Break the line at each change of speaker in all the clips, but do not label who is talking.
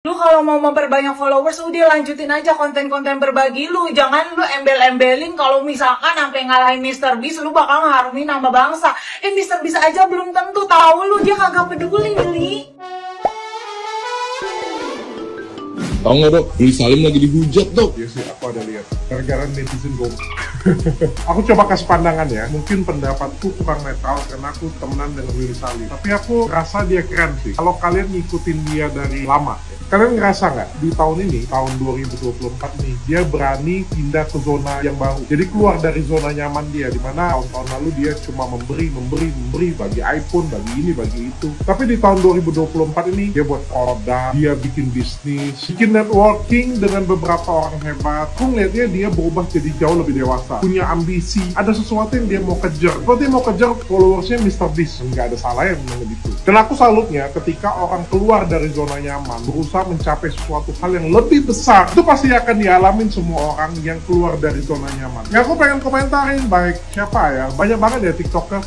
Lu kalau mau memperbanyak followers, udah lanjutin aja konten-konten berbagi lu. Jangan lu embel-embelin kalau misalkan sampai ngalahin Mr. Beast, lu bakal ngarumin nama bangsa. Mr. Beast aja belum tentu tahu lu, dia kagak peduli, Li.
Tahu nggak dok, Willy Salim lagi dihujat dok.
Iya sih, aku ada lihat. Gara-gara netizen gue. Aku coba kasih pandangan ya. Mungkin pendapatku kurang netral karena aku temenan dengan Willy Salim. Tapi aku rasa dia keren sih. Kalau kalian ngikutin dia dari lama, ya. Kalian ngerasa nggak di tahun ini, tahun 2024 nih, dia berani pindah ke zona yang baru. Jadi keluar dari zona nyaman dia, dimana tahun-tahun lalu dia cuma memberi, bagi iPhone, bagi ini, bagi itu. Tapi di tahun 2024 ini, dia buat produk, dia bikin bisnis, bikin networking dengan beberapa orang hebat. Aku ngeliatnya dia berubah jadi jauh lebih dewasa, punya ambisi, ada sesuatu yang dia mau kejar. Kalau dia mau kejar followersnya Mr. Beast, nggak ada salahnya dengan itu. Dan aku salutnya ketika orang keluar dari zona nyaman, berusaha mencapai sesuatu hal yang lebih besar, itu pasti akan dialamin semua orang yang keluar dari zona nyaman. Yang aku pengen komentarin, baik siapa ya, banyak banget ya tiktoker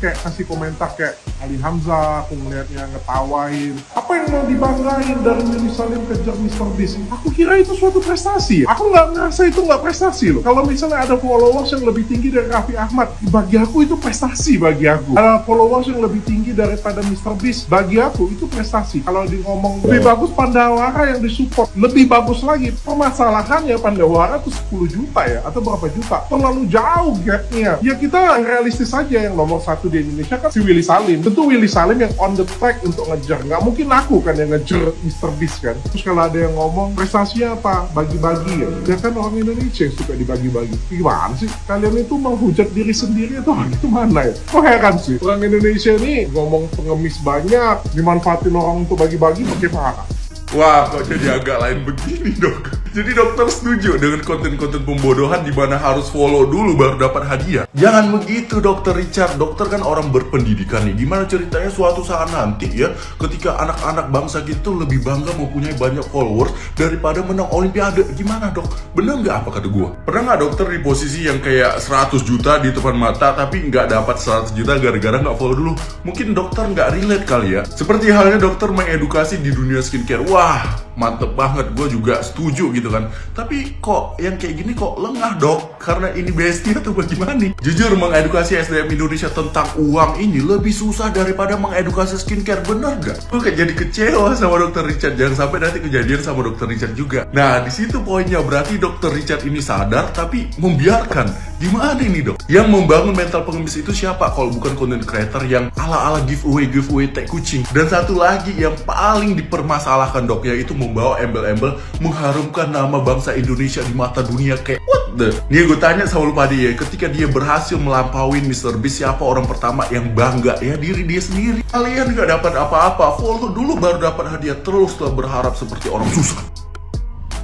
kayak kasih komentar kayak Ali Hamzah, aku ngeliatnya ngetawain. Apa yang mau dibanggain dari Willy Salim kejar Mr. Beast? Aku kira itu suatu prestasi. Aku nggak ngerasa itu nggak prestasi loh. Kalau misalnya ada followers yang lebih tinggi dari Raffi Ahmad, bagi aku itu prestasi bagi aku. Ada followers yang lebih tinggi daripada Mr. Beast, bagi aku itu prestasi. Kalau di ngomong lebih bagus Pandawara yang disupport, lebih bagus lagi. Permasalahannya Pandawara tuh 10 juta ya, atau berapa juta. Terlalu jauh gapnya. Ya kita realistis aja, yang nomor satu di Indonesia kan si Willy Salim. Tentu Willy Salim yang on the track untuk ngejar. Nggak mungkin aku kan yang ngejar Mr. Beast kan. Terus kalau ada yang ngomong prestasinya apa? Bagi-bagi ya. Ya kan orang Indonesia yang suka dibagi-bagi. Gimana sih? Kalian itu menghujat diri sendiri atau gimana ya? Kok heran sih? Orang Indonesia ini ngomong pengemis banyak, dimanfaatin orang untuk bagi-bagi, pakai marah.
Wah, kok jadi agak lain begini dok. Jadi dokter setuju dengan konten-konten pembodohan di mana harus follow dulu baru dapat hadiah? Jangan begitu dokter Richard. Dokter kan orang berpendidikan nih. Gimana ceritanya suatu saat nanti ya, ketika anak-anak bangsa kita tuh lebih bangga mempunyai banyak followers daripada menang olimpiade. Gimana dok? Bener nggak apa kata gua? Pernah nggak dokter di posisi yang kayak 100 juta di depan mata tapi nggak dapat 100 juta gara-gara nggak follow dulu? Mungkin dokter nggak relate kali ya. Seperti halnya dokter mengedukasi di dunia skincare. Wah, mantep banget, gue juga setuju gitu kan. Tapi kok yang kayak gini kok lengah dok? Karena ini bestia atau bagaimana nih? Jujur, mengedukasi SDM Indonesia tentang uang ini lebih susah daripada mengedukasi skincare, bener gak? Gue kayak jadi kecewa sama dokter Richard. Jangan sampai nanti kejadian sama dokter Richard juga. Nah, di situ poinnya, berarti dokter Richard ini sadar tapi membiarkan. Gimana ini dok? Yang membangun mental pengemis itu siapa? Kalau bukan content creator yang ala-ala giveaway tai kucing. Dan satu lagi yang paling dipermasalahkan dok, yaitu membawa embel-embel mengharumkan nama bangsa Indonesia di mata dunia. Kayak what the? Nih gue tanya sama lu pada ya, ketika dia berhasil melampaui Mr. Beast, siapa orang pertama yang bangga? Ya diri dia sendiri. Kalian gak dapat apa-apa, follow dulu baru dapat hadiah. Teruslah berharap seperti orang susah.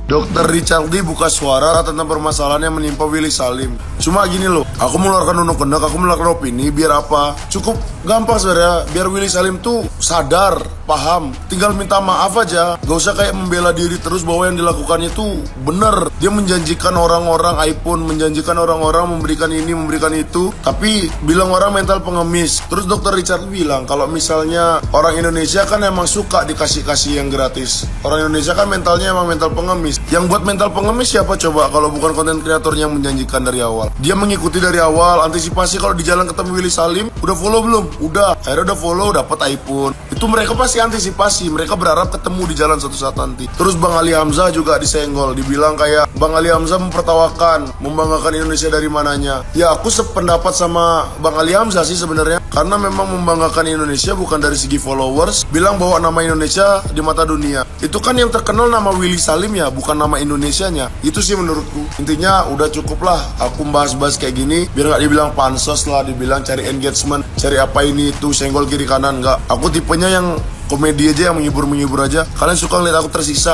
Dokter Richard Lee buka suara tentang permasalahan yang menimpa Willy Salim. Cuma gini loh, aku mengeluarkan undang-undang, aku mengeluarkan opini, biar apa? Cukup gampang sebenarnya, biar Willy Salim tuh sadar, paham, tinggal minta maaf aja. Gak usah kayak membela diri terus bahwa yang dilakukannya tuh bener. Dia menjanjikan orang-orang iPhone, menjanjikan orang-orang memberikan ini, memberikan itu, tapi bilang orang mental pengemis. Terus dokter Richard bilang kalau misalnya orang Indonesia kan emang suka dikasih-kasih yang gratis. Orang Indonesia kan mentalnya emang mental pengemis. Yang buat mental pengemis siapa coba kalau bukan konten kreator yang menjanjikan dari awal? Dia mengikuti dari awal, antisipasi kalau di jalan ketemu Willy Salim, udah follow belum? Udah, akhirnya udah follow, dapat iPhone. Itu mereka pasti antisipasi, mereka berharap ketemu di jalan suatu saat nanti. Terus Bang Ali Hamzah juga disenggol, dibilang kayak Bang Ali Hamzah mempertawakan, membanggakan Indonesia dari mananya. Ya aku sependapat sama Bang Ali Hamzah sih sebenarnya, karena memang membanggakan Indonesia bukan dari segi followers, bilang bahwa nama Indonesia di mata dunia. Itu kan yang terkenal nama Willy Salim ya, bukan nama Indonesianya. Itu sih menurutku. Intinya udah cukup lah aku bahas-bahas kayak gini, biar gak dibilang pansos lah, dibilang cari engagement, cari apa ini itu, senggol kiri kanan. Enggak, aku tipenya yang komedi aja, yang menghibur aja. Kalian suka ngeliat aku tersiksa,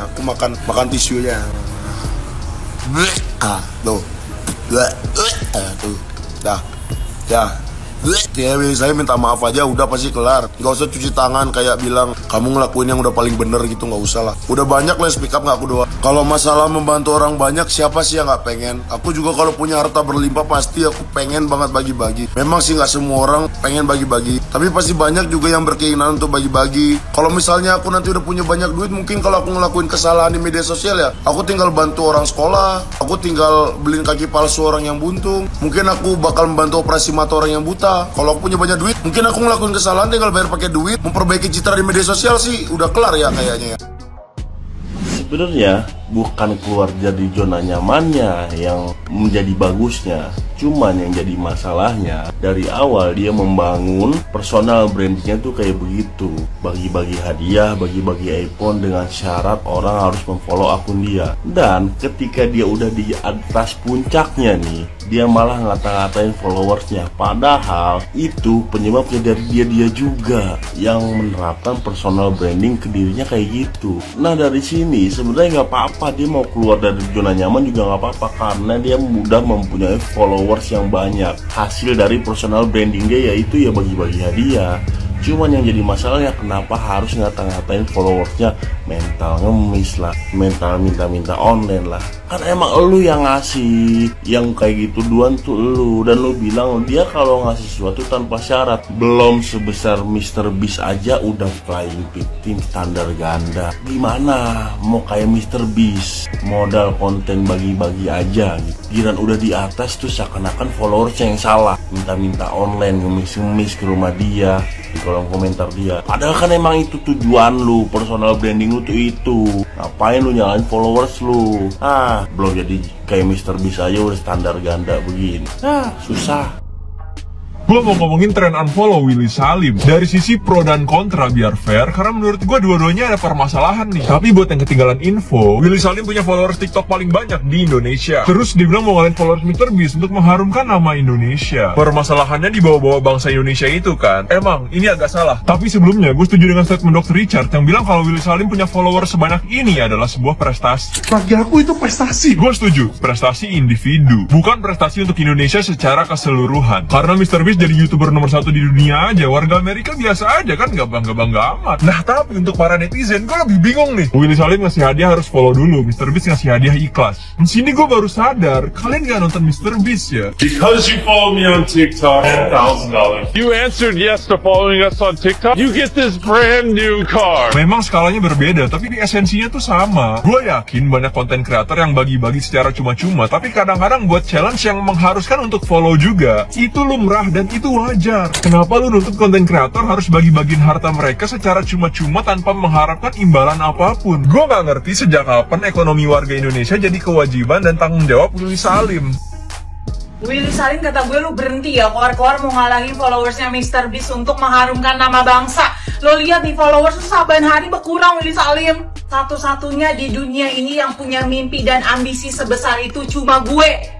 aku makan tisu aja. Tuh, tuh, dah, ya. Kayak Willy Salim minta maaf aja udah pasti kelar. Gak usah cuci tangan kayak bilang kamu ngelakuin yang udah paling bener gitu, gak usah lah. Udah banyak lah speak up, gak aku doang. Kalau masalah membantu orang banyak, siapa sih yang gak pengen? Aku juga kalau punya harta berlimpah pasti aku pengen banget bagi-bagi. Memang sih gak semua orang pengen bagi-bagi, tapi pasti banyak juga yang berkeinginan untuk bagi-bagi. Kalau misalnya aku nanti udah punya banyak duit, mungkin kalau aku ngelakuin kesalahan di media sosial ya, aku tinggal bantu orang sekolah, aku tinggal beliin kaki palsu orang yang buntung, mungkin aku bakal membantu operasi mata orang yang buta. Kalau aku punya banyak duit, mungkin aku ngelakuin kesalahan tinggal bayar pakai duit, memperbaiki citra di media sosial sih udah kelar ya kayaknya ya.
Sebenarnya bukan keluar dari zona nyamannya yang menjadi bagusnya, cuman yang jadi masalahnya dari awal dia membangun personal brandingnya tuh kayak begitu, bagi-bagi hadiah, bagi-bagi iPhone dengan syarat orang harus memfollow akun dia. Dan ketika dia udah di atas puncaknya nih, dia malah ngata-ngatain followersnya, padahal itu penyebabnya dari dia juga yang menerapkan personal branding ke dirinya kayak gitu. Nah dari sini sebenarnya nggak apa-apa dia mau keluar dari zona nyaman juga nggak apa-apa, karena dia mudah mempunyai followers yang banyak. Hasil dari personal branding dia yaitu ya bagi-bagi hadiah. Cuman yang jadi masalahnya kenapa harus ngata-ngatain followersnya mental ngemis lah, mental minta-minta online lah. Kan emang lu yang ngasih, yang kayak gitu duluan tuh lu. Dan lu bilang dia kalau ngasih sesuatu tanpa syarat. Belum sebesar Mr. Beast aja udah flying victim standar ganda. Gimana mau kayak Mr. Beast, modal konten bagi-bagi aja gitu. Giran udah di atas tuh seakan-akan followersnya yang salah, minta-minta online, ngemis-ngemis ke rumah dia, di kolom komentar dia. Padahal kan emang itu tujuan lu, personal branding lu tuh itu. Ngapain lu nyalain followers lu? Belum jadi kayak Mr. Beast aja udah standar ganda begini. Susah.
Gue mau ngomongin tren unfollow Willy Salim. Dari sisi pro dan kontra biar fair, karena menurut gue dua-duanya ada permasalahan nih. Tapi buat yang ketinggalan info, Willy Salim punya followers TikTok paling banyak di Indonesia. Terus dibilang mau ngalahin followers Mr. Beast untuk mengharumkan nama Indonesia. Permasalahannya di bawah-bawah bangsa Indonesia itu kan. Emang, ini agak salah. Tapi sebelumnya, gue setuju dengan statement Dr. Richard yang bilang kalau Willy Salim punya followers sebanyak ini adalah sebuah prestasi.
Bagi aku itu prestasi.
Gue setuju, prestasi individu, bukan prestasi untuk Indonesia secara keseluruhan. Karena Mr. Beast jadi YouTuber nomor 1 di dunia aja, warga Amerika biasa aja kan, gak bangga-bangga amat. Nah tapi untuk para netizen, gue lebih bingung nih. Willy Salim ngasih hadiah harus follow dulu, Mr. Beast ngasih hadiah ikhlas. Di sini gue baru sadar, kalian gak nonton Mr. Beast ya?
Because you follow me on TikTok, $10,000. You answered yes to following us on TikTok, you get this brand new car.
Memang skalanya berbeda, tapi di esensinya tuh sama. Gue yakin banyak konten kreator yang bagi-bagi secara cuma-cuma, tapi kadang-kadang buat challenge yang mengharuskan untuk follow juga. Itu lumrah dan itu wajar. Kenapa lu nuntut konten kreator harus bagi-bagiin harta mereka secara cuma-cuma tanpa mengharapkan imbalan apapun? Gue gak ngerti sejak kapan ekonomi warga Indonesia jadi kewajiban dan tanggung jawab Willy Salim.
Willy Salim kata gue lu berhenti ya keluar-keluar mau ngalahin followersnya Mr. Beast untuk mengharumkan nama bangsa. Lo lihat nih followers tuh saban hari berkurang Willy Salim. Satu-satunya di dunia ini yang punya mimpi dan ambisi sebesar itu cuma gue.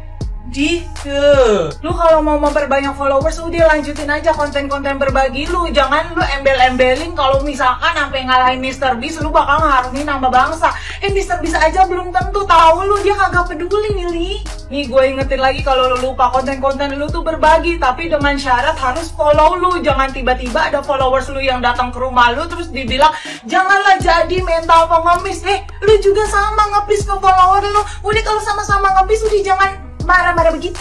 Lu kalau mau memperbanyak followers udah lanjutin aja konten-konten berbagi lu. Jangan lu embel-embelin kalau misalkan sampai ngalahin Mr. Beast lu bakal ngarumin nama bangsa. Mr. Beast aja belum tentu tahu lu, dia kagak peduli Willy. Nih gue ingetin lagi kalau lu lupa konten-konten lu tuh berbagi, tapi dengan syarat harus follow lu. Jangan tiba-tiba ada followers lu yang datang ke rumah lu terus dibilang janganlah jadi mental pengemis. Lu juga sama nge-please ke follower lu. Udah kalau sama-sama nge-please udah jangan marah-marah begitu.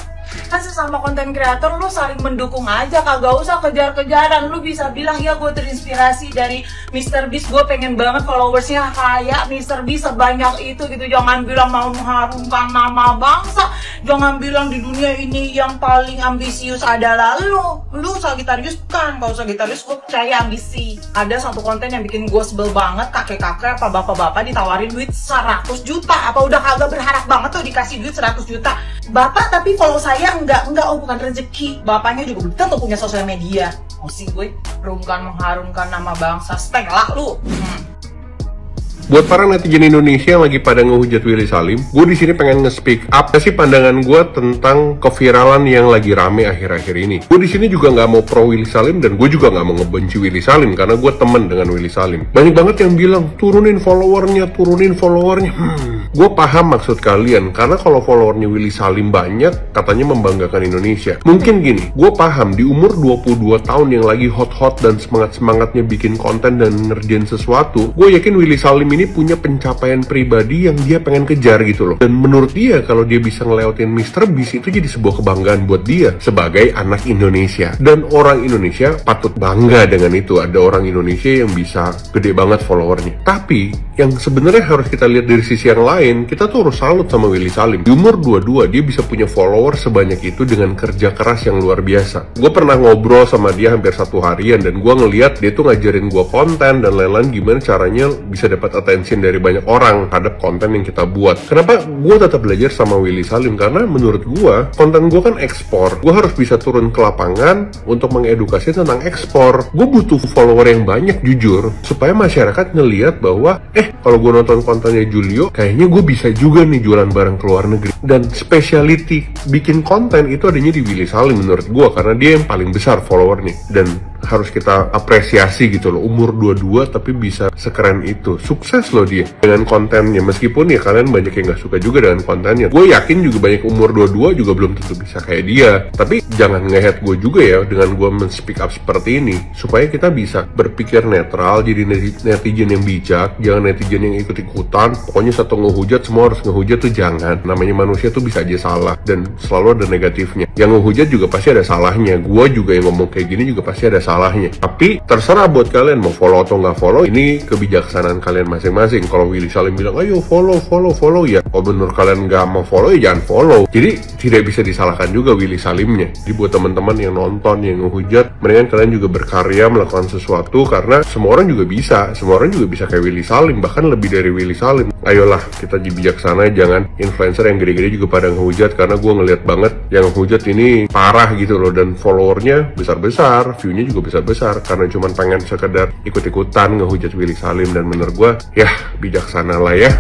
Kan sesama konten kreator lu saling mendukung aja, kagak usah kejar-kejaran. Lu bisa bilang ya gue terinspirasi dari Mr. Beast, gue pengen banget followersnya kayak Mr. Beast sebanyak itu gitu. Jangan bilang mau mengharumkan nama bangsa. Jangan bilang di dunia ini yang paling ambisius adalah lu Sagittarius kan. Kalau Sagittarius gue percaya ambisi. Ada satu konten yang bikin gue sebel banget, kakek-kakek apa bapak-bapak ditawarin duit 100 juta. Apa udah kagak berharap banget tuh dikasih duit 100 juta? Bapak tapi follow saya enggak, bukan rezeki. Bapaknya juga belum tentu punya sosial media. Pusing gue, mengharumkan nama bangsa. Stella lu.
Buat para netizen Indonesia yang lagi pada ngehujat Willy Salim, gue di sini pengen nge-speak up sih pandangan gue tentang keviralan yang lagi rame akhir-akhir ini. Gue di sini juga nggak mau pro Willy Salim dan gue juga nggak mau ngebenci Willy Salim karena gue temen dengan Willy Salim. Banyak banget yang bilang turunin followernya. Gue paham maksud kalian, karena kalau followernya Willy Salim banyak, katanya membanggakan Indonesia. Mungkin gini, gue paham di umur 22 tahun yang lagi hot-hot dan semangat-semangatnya bikin konten dan ngerjain sesuatu, gue yakin Willy Salim ini punya pencapaian pribadi yang dia pengen kejar gitu loh. Dan menurut dia, kalau dia bisa ngelewatin Mr. Beast, itu jadi sebuah kebanggaan buat dia sebagai anak Indonesia. Dan orang Indonesia patut bangga dengan itu. Ada orang Indonesia yang bisa gede banget followernya. Tapi yang sebenarnya harus kita lihat dari sisi yang lain, kita tuh harus salut sama Willy Salim. Di umur 22 dia bisa punya follower sebanyak itu dengan kerja keras yang luar biasa. Gue pernah ngobrol sama dia hampir 1 harian, dan gue ngeliat dia tuh ngajarin gue konten dan lain-lain, gimana caranya bisa dapat attention dari banyak orang terhadap konten yang kita buat. Kenapa gue tetap belajar sama Willy Salim? Karena menurut gue, konten gue kan ekspor. Gue harus bisa turun ke lapangan untuk mengedukasi tentang ekspor. Gue butuh follower yang banyak, jujur, supaya masyarakat ngeliat bahwa kalau gue nonton kontennya Julio, kayaknya gue bisa juga nih jualan barang ke luar negeri. Dan speciality bikin konten itu adanya di Willy Salim menurut gue, karena dia yang paling besar followernya. Dan harus kita apresiasi gitu loh, umur 22 tapi bisa sekeren itu. Sukses loh dia dengan kontennya, meskipun ya kalian banyak yang gak suka juga dengan kontennya. Gue yakin juga banyak umur 22 juga belum tentu bisa kayak dia. Tapi jangan nge-hate gue juga ya dengan gue men-speak up seperti ini, supaya kita bisa berpikir netral, jadi netizen yang bijak, jangan netizen yang ikut-ikutan. Pokoknya satu ngehujat, semua harus ngehujat tuh jangan. Namanya manusia tuh bisa aja salah, dan selalu ada negatifnya. Yang ngehujat juga pasti ada salahnya. Gue juga yang ngomong kayak gini juga pasti ada salahnya. Tapi terserah buat kalian mau follow atau nggak follow, ini kebijaksanaan kalian masing-masing. Kalau Willy Salim bilang ayo follow ya, kalau menurut kalian nggak mau follow ya jangan follow. Jadi tidak bisa disalahkan juga Willy Salimnya. Jadi buat teman-teman yang nonton, yang ngehujat, mendingan kalian juga berkarya melakukan sesuatu, karena semua orang juga bisa kayak Willy Salim, bahkan lebih dari Willy Salim. Ayolah kita jadi bijaksana, jangan influencer yang gede-gede juga pada ngehujat, karena gue ngeliat banget yang ngehujat ini parah gitu loh, dan followernya besar-besar, viewnya juga besar-besar, karena cuma pengen sekedar ikut-ikutan ngehujat Willy Salim. Dan menurut gue ya bijaksana lah ya.